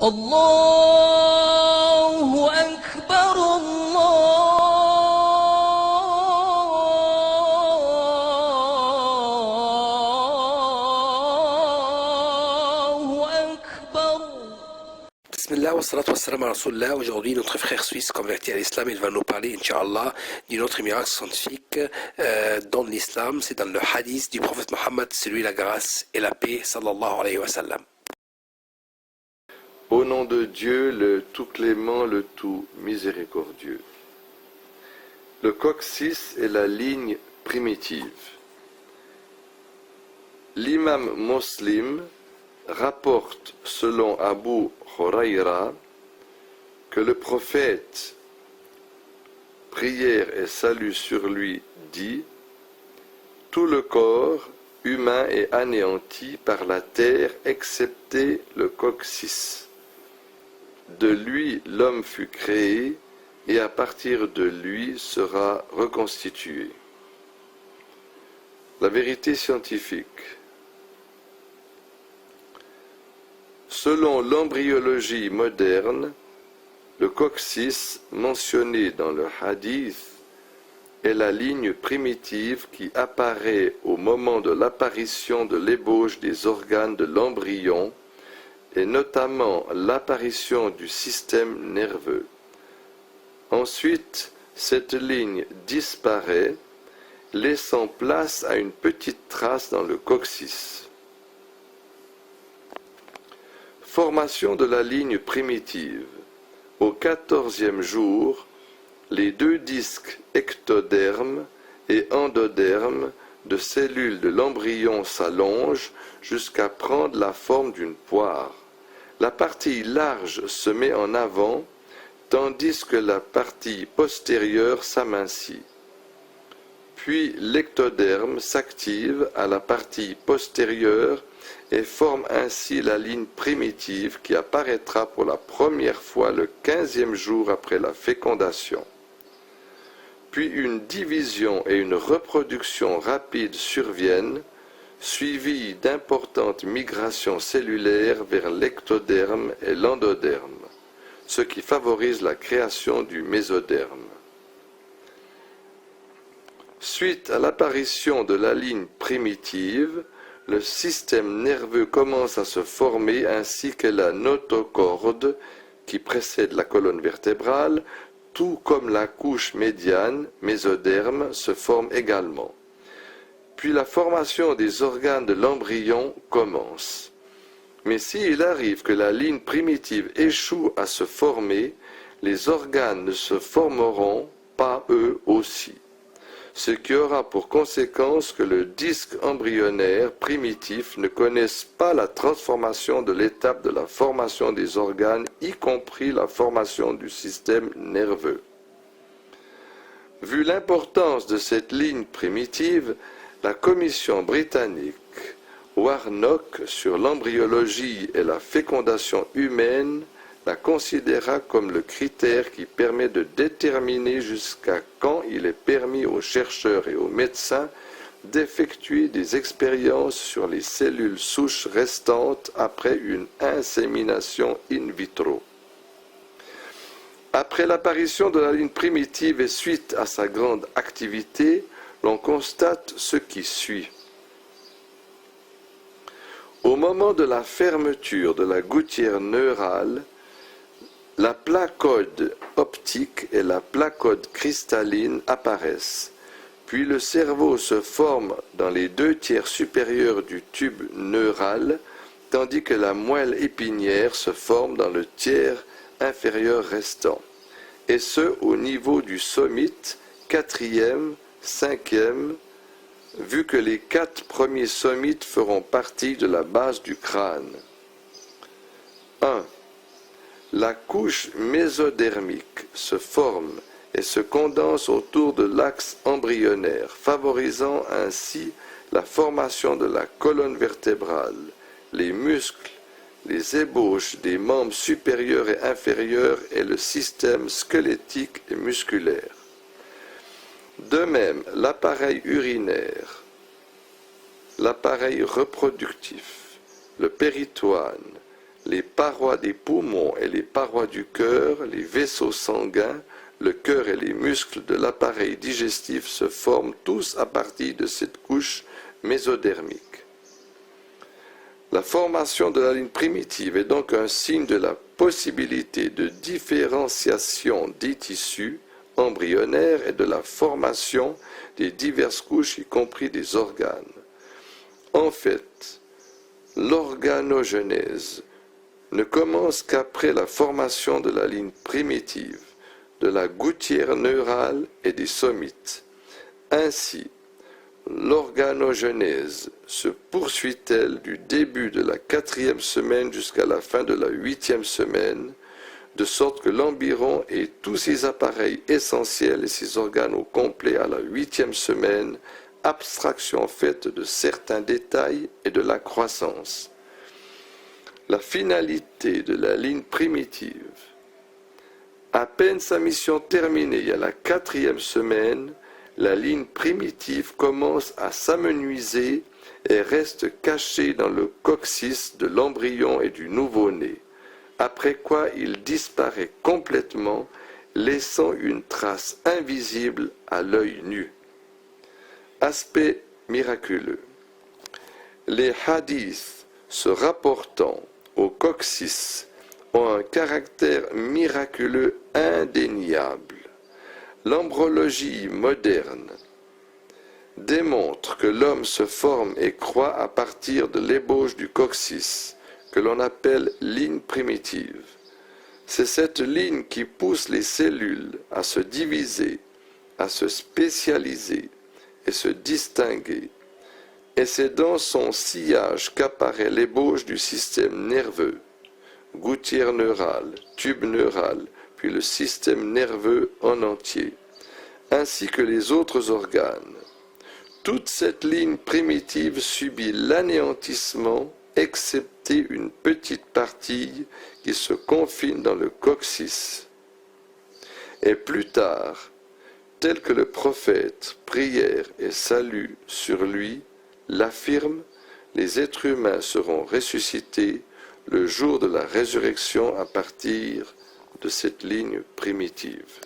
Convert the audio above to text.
الله أكبر الله أكبر. Bismillah wa salatu wa salam à Rasulullah. Aujourd'hui, notre frère suisse converti à l'islam, il va nous parler, Inch'Allah, d'une autre miracle scientifique dans l'islam. C'est dans le hadith du prophète Mohammed, c'est lui la grâce et la paix, sallallahu alayhi wa sallam. Au nom de Dieu, le tout clément, le tout miséricordieux. Le coccyx est la ligne primitive. L'imam Muslim rapporte selon Abu Huraira que le prophète, prière et salut sur lui, dit « Tout le corps humain est anéanti par la terre excepté le coccyx. De lui l'homme fut créé et à partir de lui sera reconstitué. » La vérité scientifique. Selon l'embryologie moderne, le coccyx mentionné dans le hadith est la ligne primitive qui apparaît au moment de l'apparition de l'ébauche des organes de l'embryon et notamment l'apparition du système nerveux. Ensuite, cette ligne disparaît, laissant place à une petite trace dans le coccyx. Formation de la ligne primitive. Au 14e jour, les deux disques ectoderme et endoderme de cellules de l'embryon s'allongent jusqu'à prendre la forme d'une poire. La partie large se met en avant, tandis que la partie postérieure s'amincit. Puis l'ectoderme s'active à la partie postérieure et forme ainsi la ligne primitive qui apparaîtra pour la première fois le 15e jour après la fécondation. Puis une division et une reproduction rapide surviennent, suivies d'importantes migrations cellulaires vers l'ectoderme et l'endoderme, ce qui favorise la création du mésoderme. Suite à l'apparition de la ligne primitive, le système nerveux commence à se former ainsi que la notocorde qui précède la colonne vertébrale, tout comme la couche médiane, mésoderme, se forme également. Puis la formation des organes de l'embryon commence. Mais s'il arrive que la ligne primitive échoue à se former, les organes ne se formeront pas eux aussi, ce qui aura pour conséquence que le disque embryonnaire primitif ne connaisse pas la transformation de l'étape de la formation des organes, y compris la formation du système nerveux. Vu l'importance de cette ligne primitive, la commission britannique Warnock sur l'embryologie et la fécondation humaine la considéra comme le critère qui permet de déterminer jusqu'à quand il est permis aux chercheurs et aux médecins d'effectuer des expériences sur les cellules souches restantes après une insémination in vitro. Après l'apparition de la ligne primitive et suite à sa grande activité, l'on constate ce qui suit. Au moment de la fermeture de la gouttière neurale, la placode optique et la placode cristalline apparaissent, puis le cerveau se forme dans les deux tiers supérieurs du tube neural, tandis que la moelle épinière se forme dans le tiers inférieur restant, et ce au niveau du sommite, 4e, 5e, vu que les 4 premiers sommites feront partie de la base du crâne. 1. La couche mésodermique se forme et se condense autour de l'axe embryonnaire, favorisant ainsi la formation de la colonne vertébrale, les muscles, les ébauches des membres supérieurs et inférieurs et le système squelettique et musculaire. De même, l'appareil urinaire, l'appareil reproductif, le péritoine, les parois des poumons et les parois du cœur, les vaisseaux sanguins, le cœur et les muscles de l'appareil digestif se forment tous à partir de cette couche mésodermique. La formation de la ligne primitive est donc un signe de la possibilité de différenciation des tissus embryonnaires et de la formation des diverses couches, y compris des organes. En fait, l'organogenèse ne commence qu'après la formation de la ligne primitive, de la gouttière neurale et des somites. Ainsi, l'organogenèse se poursuit-elle du début de la 4e semaine jusqu'à la fin de la 8e semaine, de sorte que l'embryon et tous ses appareils essentiels et ses organes au complet à la 8e semaine, abstraction faite de certains détails et de la croissance. La finalité de la ligne primitive. À peine sa mission terminée à la 4e semaine, la ligne primitive commence à s'amenuiser et reste cachée dans le coccyx de l'embryon et du nouveau-né, après quoi il disparaît complètement, laissant une trace invisible à l'œil nu. Aspect miraculeux. Les hadiths se rapportant au coccyx ont un caractère miraculeux indéniable. L'embryologie moderne démontre que l'homme se forme et croît à partir de l'ébauche du coccyx, que l'on appelle ligne primitive. C'est cette ligne qui pousse les cellules à se diviser, à se spécialiser et se distinguer. Et c'est dans son sillage qu'apparaît l'ébauche du système nerveux, gouttière neurale, tube neural, puis le système nerveux en entier, ainsi que les autres organes. Toute cette ligne primitive subit l'anéantissement, excepté une petite partie qui se confine dans le coccyx. Et plus tard, tel que le prophète, prière et salut sur lui, l'affirme, les êtres humains seront ressuscités le jour de la résurrection à partir de cette ligne primitive.